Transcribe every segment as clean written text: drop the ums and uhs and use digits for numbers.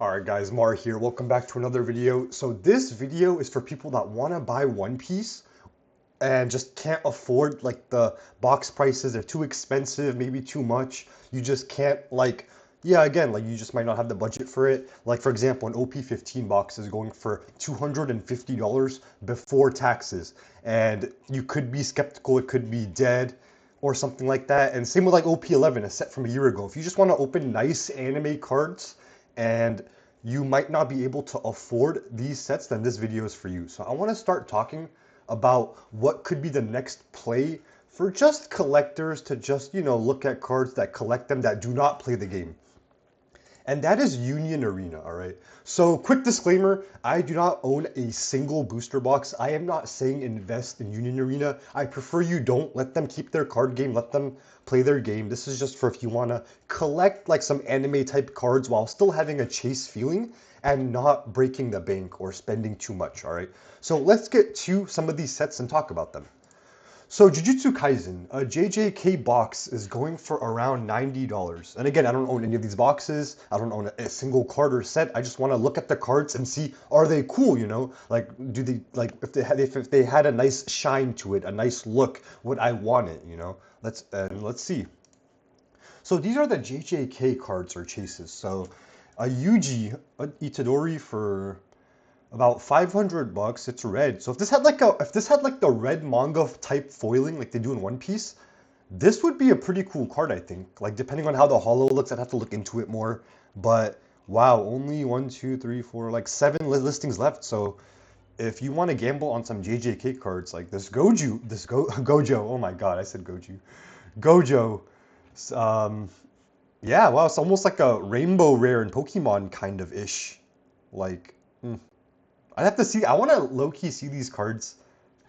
Alright guys, Mar here. Welcome back to another video. So this video is for people that want to buy One Piece and just can't afford, like, the box prices. They're too expensive, maybe too much. You just can't, like, yeah, again, like, you just might not have the budget for it. Like, for example, an OP15 box is going for $250 before taxes. And you could be skeptical, it could be dead or something like that. And same with like OP11, a set from a year ago. If you just want to open nice anime cards and you might not be able to afford these sets, then this video is for you. So I want to start talking about what could be the next play for just collectors to just, look at cards that collect them that do not play the game. And that is Union Arena, all right? So quick disclaimer, I do not own a single booster box. I am not saying invest in Union Arena. I prefer you don't. Let them keep their card game. Let them play their game. This is just for if you want to collect like some anime type cards while still having a chase feeling and not breaking the bank or spending too much, all right? So let's get to some of these sets and talk about them. So Jujutsu Kaisen, a JJK box is going for around $90. And again, I don't own any of these boxes. I don't own a single card or set. I just want to look at the cards and see, are they cool, Like, do they, like, if they had a nice shine to it, a nice look, would I want it, Let's see. So these are the JJK cards or chases. So a Yuji Itadori for about 500 bucks. It's red. So if this had like the red manga type foiling like they do in One Piece, this would be a pretty cool card, I think. Like, depending on how the holo looks, I'd have to look into it more. But wow, only one, two, three, four, like 7 listings left. So if you want to gamble on some JJK cards like this Gojo, oh my god, I said Goju. Gojo. Um, yeah, wow, it's almost like a rainbow rare in Pokemon kind of ish. Like, I'd have to see. I want to low-key see these cards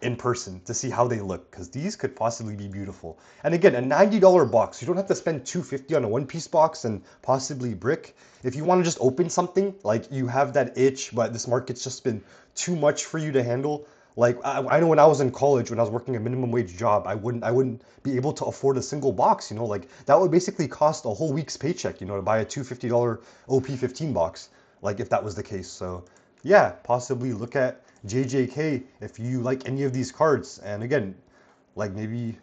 in person to see how they look, because these could possibly be beautiful. And again, a $90 box. You don't have to spend $250 on a One Piece box and possibly brick. If you want to just open something, like you have that itch, but this market's just been too much for you to handle. Like, I know when I was in college, when I was working a minimum wage job, I wouldn't be able to afford a single box. Like that would basically cost a whole week's paycheck. To buy a $250 OP15 box. Like if that was the case. So yeah, possibly look at JJK if you like any of these cards. And again, like maybe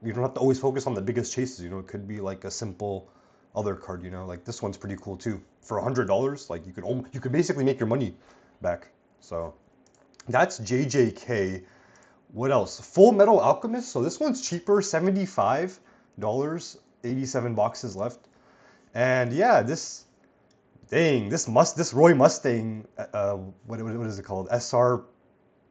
you don't have to always focus on the biggest chases. It could be like a simple other card. Like this one's pretty cool too. For $100, like you could basically make your money back. So that's JJK. What else? Full Metal Alchemist. So this one's cheaper, $75, 87 boxes left. And yeah, this Roy Mustang, what is it called? SR3.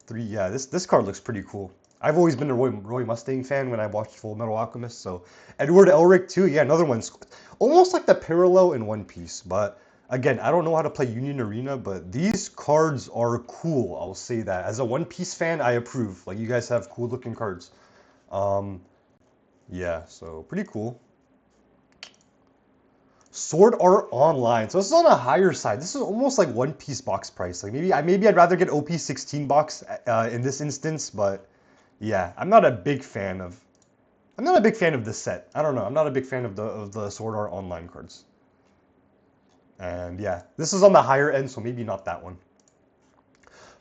Yeah, this card looks pretty cool. I've always been a Roy Mustang fan when I watched Full Metal Alchemist. So Edward Elric too. Yeah, another one's almost like the parallel in One Piece. But again, I don't know how to play Union Arena, but these cards are cool. I'll say that. As a One Piece fan, I approve. Like, you guys have cool looking cards. Yeah, so pretty cool. Sword Art Online. So this is on a higher side. This is almost like One Piece box price. Like maybe I'd rather get OP16 box in this instance, but yeah, I'm not a big fan of this set. I don't know. I'm not a big fan of the Sword Art Online cards. And yeah, this is on the higher end, so maybe not that one.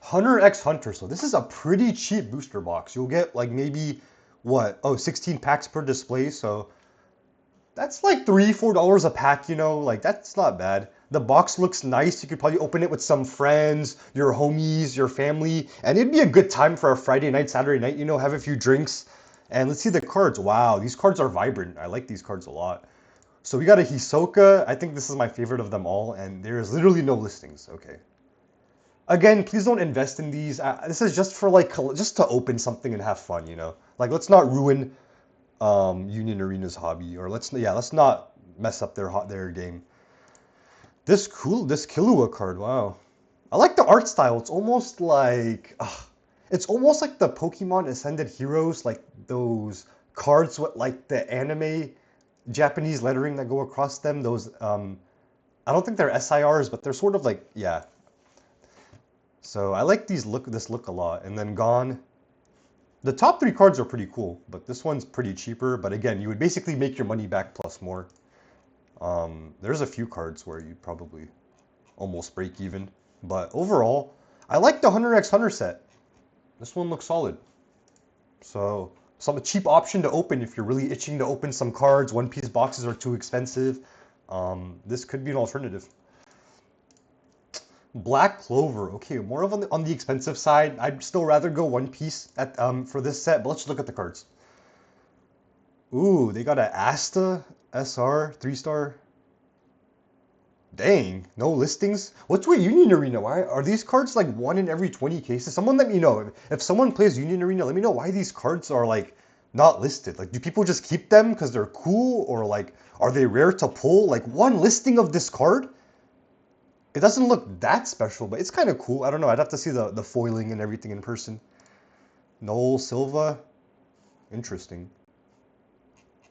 Hunter x Hunter. So this is a pretty cheap booster box. You'll get like maybe what? Oh, 16 packs per display. So that's like $3-4 a pack, like that's not bad. The box looks nice. You could probably open it with some friends, your homies, your family, and it'd be a good time for a Friday night, Saturday night, have a few drinks. And let's see the cards. Wow, these cards are vibrant. I like these cards a lot. So we got a Hisoka. I think this is my favorite of them all, and there's literally no listings. Okay. Again, please don't invest in these. This is just for like, just to open something and have fun, Like, let's not ruin Union Arena's hobby, or let's not mess up their game. This Killua card, wow. I like the art style. It's almost like the Pokemon Ascended Heroes, like those cards with like the anime Japanese lettering that go across them. Those I don't think they're SIRs, but they're sort of like, yeah. So I like this look a lot. And then Gone. The top 3 cards are pretty cool, but this one's pretty cheaper. But again, you would basically make your money back plus more. There's a few cards where you'd probably almost break even. But overall, I like the 100x100 set. This one looks solid. So some cheap option to open if you're really itching to open some cards. One Piece boxes are too expensive. This could be an alternative. Black Clover. Okay, more of on the expensive side. I'd still rather go One Piece at for this set, but let's look at the cards. Ooh, they got a Asta SR 3-star. Dang, no listings. What's with Union Arena? Why are these cards like 1 in every 20 cases? Someone let me know. If someone plays Union Arena, let me know why these cards are like not listed. Like, do people just keep them because they're cool, or like are they rare to pull? Like, one listing of this card, it doesn't look that special, but it's kind of cool. I don't know. I'd have to see the foiling and everything in person. Noel Silva, interesting.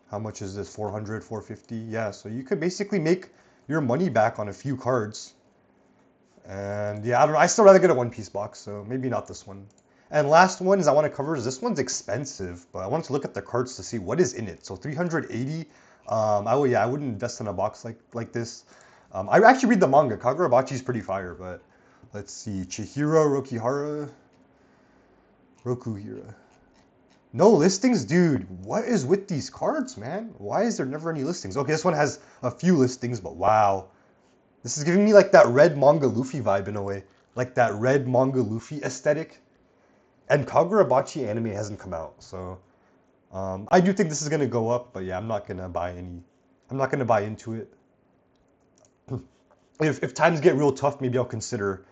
How much is this? 400, 450? Yeah, so you could basically make your money back on a few cards. And yeah, I don't know. I still rather get a One Piece box, so maybe not this one. And last one is I want to cover is this one's expensive, but I wanted to look at the cards to see what is in it. So 380. I wouldn't invest in a box like this. I actually read the manga. Kagurabachi is pretty fire, but let's see. Chihiro Rokuhira. No listings? Dude, what is with these cards, man? Why is there never any listings? Okay, this one has a few listings, but wow. This is giving me like that red manga Luffy vibe in a way. Like that red manga Luffy aesthetic. And Kagurabachi anime hasn't come out, so I do think this is gonna go up, but yeah, I'm not gonna buy into it. If times get real tough, maybe I'll consider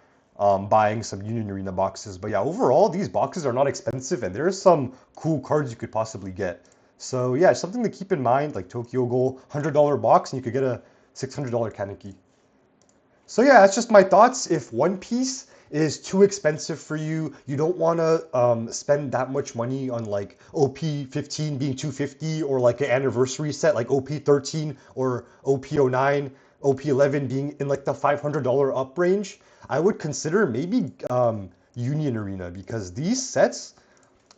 buying some Union Arena boxes. But yeah, overall, these boxes are not expensive, and there's some cool cards you could possibly get. So yeah, something to keep in mind, like Tokyo Ghoul, $100 box, and you could get a $600 Kaneki. So yeah, that's just my thoughts. If One Piece is too expensive for you, you don't want to spend that much money on like OP15 being 250, or like an anniversary set like OP13 or OP09, OP11 being in like the $500 up range, I would consider maybe Union Arena, because these sets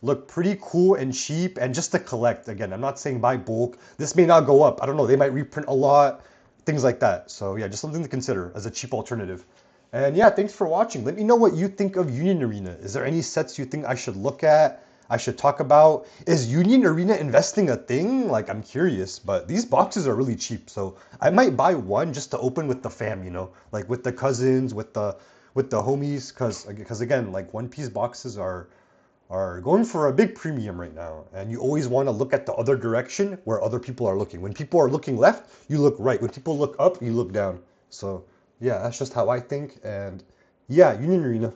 look pretty cool and cheap and just to collect. Again, I'm not saying buy bulk. This may not go up. I don't know. They might reprint a lot, things like that. So yeah, just something to consider as a cheap alternative. And yeah, thanks for watching. Let me know what you think of Union Arena. Is there any sets you think I should look at? I should talk about? Is Union Arena investing a thing? Like, I'm curious, but these boxes are really cheap. So I might buy one just to open with the fam, you know, like with the cousins, with the homies, because again, like One Piece boxes are going for a big premium right now, and you always want to look at the other direction where other people are looking. When people are looking left, you look right. When people look up, you look down. So yeah, that's just how I think. And yeah, Union Arena,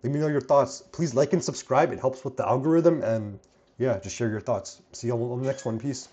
let me know your thoughts. Please like and subscribe. It helps with the algorithm. And yeah, just share your thoughts. See you on the next one. Peace.